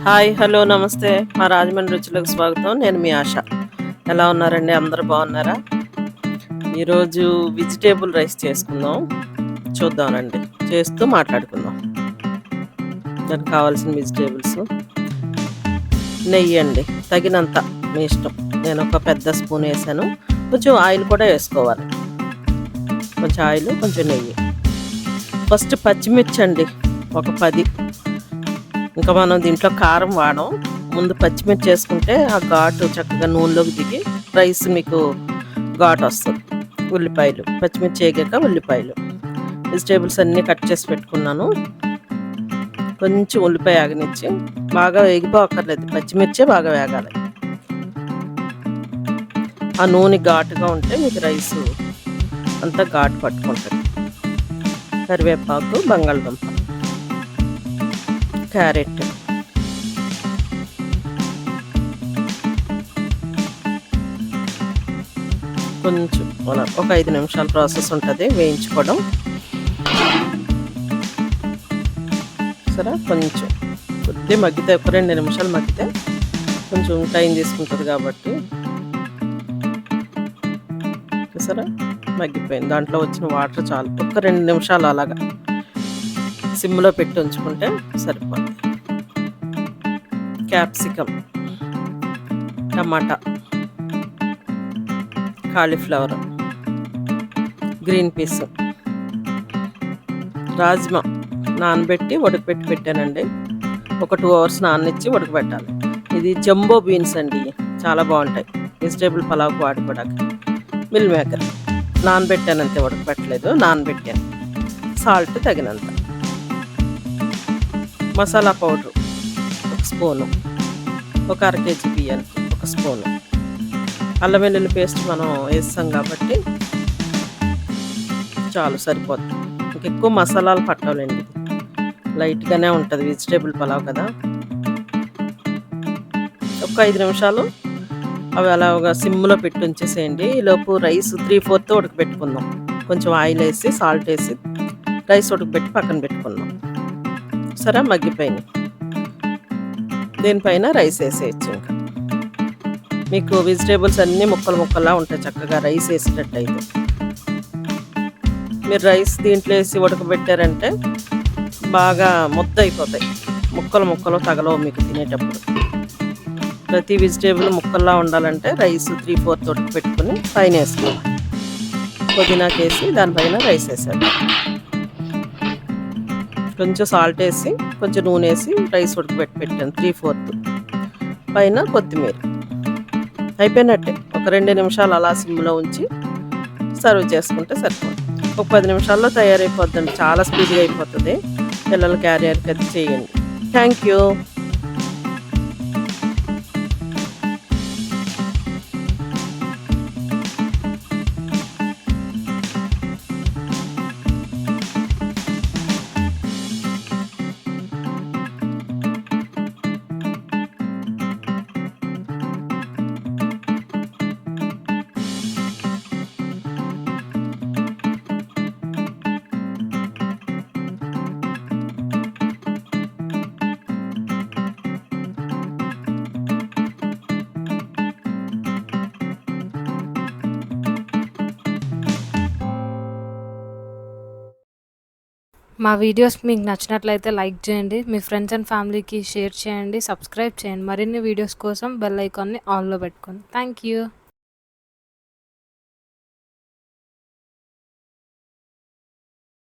Hi, hello, నమస్తే. మా రాజమండ్రి రుచులకు స్వాగతం. నేను మీ ఆశ. ఎలా ఉన్నారండి? అందరూ బాగున్నారా? ఈరోజు వెజిటేబుల్ రైస్ చేసుకుందాం. చూద్దాం రండి. చేస్తూ మాట్లాడుకుందాం. దానికి కావాల్సిన వెజిటేబుల్స్ నెయ్యి అండి, తగినంత మీ ఇష్టం. నేను ఒక పెద్ద స్పూన్ వేసాను. కొంచెం ఆయిల్ కూడా వేసుకోవాలి. కొంచెం ఆయిల్, కొంచెం నెయ్యి. ఫస్ట్ పచ్చిమిర్చి అండి, ఒక 10. ఇంకా మనం దీంట్లో కారం వాడం. ముందు పచ్చిమిర్చి వేసుకుంటే ఆ ఘాటు చక్కగా నూనెలోకి దిగి రైస్ మీకు ఘాటు వస్తుంది. ఉల్లిపాయలు, పచ్చిమిర్చి వేగాక ఉల్లిపాయలు, వెజిటేబుల్స్ అన్నీ కట్ చేసి పెట్టుకున్నాను. కొంచెం ఉల్లిపాయ ఆగనిచ్చి, బాగా వేగిపోక్కర్లేదు, పచ్చిమిర్చే బాగా వేగాలి. ఆ నూనె ఘాటుగా ఉంటే మీకు రైస్ అంతా ఘాటు పట్టుకుంటుంది. కరివేపాకు, బంగాళదుంప, క్యారెట్, కొంచెం అలా ఒక 5 నిమిషాల ప్రాసెస్ ఉంటుంది వేయించుకోవడం. సరే, కొంచెం కొద్దిగా మగ్గితే, ఒక 2 నిమిషాలు మగ్గితే కొంచెం టైం తీసుకుంటుంది కాబట్టి. సరే, మగ్గిపోయింది. దాంట్లో వచ్చిన వాటర్ చాలు. ఒక 2 నిమిషాలు అలాగా సిమ్లో పెట్టి ఉంచుకుంటే సరిపోతుంది. క్యాప్సికమ్, టమాటా, కాలీఫ్లవర్, గ్రీన్ పీస్, రాజ్మా నానబెట్టి ఉడకబెట్టి పెట్టానండి. ఒక 2 అవర్స్ నాననిచ్చి ఉడకబెట్టాలి. ఇది జంబో బీన్స్ అండి, చాలా బాగుంటాయి వెజిటేబుల్ పలావ్కి వాడుకోవడానికి. మిల్ మేకర్ నానబెట్టాను, అంతే, ఉడకబెట్టలేదు, నానబెట్టాను. సాల్ట్ తగినంత. మసాలా పౌడర్ 1 స్పూను, ఒక 1/2 కేజీ బియ్యానికి 1 స్పూను. అల్లం వెల్లుల్లి పేస్ట్ మనం వేస్తాం కాబట్టి చాలు, సరిపోతుంది. ఇంకెక్కువ మసాలాలు పట్టాలండి. లైట్గానే ఉంటుంది, వెజిటేబుల్ పలావ్ కదా. ఒక 5 నిమిషాలు అవి అలాగా సిమ్లో పెట్టి ఉంచేసేయండి. ఈలోపు రైస్ 3/4 ఉడకబెట్టుకుందాం. కొంచెం ఆయిల్ వేసి, సాల్ట్ వేసి రైస్ ఉడకబెట్టి పక్కన పెట్టుకుందాం. సరే, మగ్గిపోయినాయి. దీనిపైన రైస్ వేసేయచ్చు. ఇంకా మీకు వెజిటేబుల్స్ అన్నీ ముక్కలు ముక్కల్లా ఉంటాయి చక్కగా రైస్ వేసేటట్టు అయితే. మీరు రైస్ దీంట్లో వేసి ఉడకబెట్టారంటే బాగా ముద్ద అయిపోతాయి, ముక్కలు ముక్కలు తగలవు మీకు తినేటప్పుడు. ప్రతి వెజిటేబుల్ ముక్కల్లా ఉండాలంటే రైస్ 3/4 ఉడకబెట్టుకుని పైన వేసుకోవాలి. పుదీనాకి వేసి దానిపైన రైస్ వేసాను. కొంచెం సాల్ట్ వేసి, కొంచెం నూనె వేసి రైస్ ఉడకబెట్టి పెట్టాను 3/4. పైన కొత్తిమీర. అయిపోయినట్టే. ఒక 2 నిమిషాలు అలా సిమ్లో ఉంచి సర్వ్ చేసుకుంటే సరిపోతుంది. ఒక 10 నిమిషాల్లో తయారైపోద్దండి, చాలా స్పీడ్గా అయిపోతుంది. పిల్లల క్యారియర్కి అది చేయండి. Thank you. మా వీడియోస్ మీకు నచ్చినట్లయితే లైక్ చేయండి, మీ ఫ్రెండ్స్ అండ్ ఫ్యామిలీకి షేర్ చేయండి, సబ్స్క్రైబ్ చేయండి. మరిన్ని వీడియోస్ కోసం బెల్ ఐకాన్ని ఆన్లో పెట్టుకోండి. Thank you.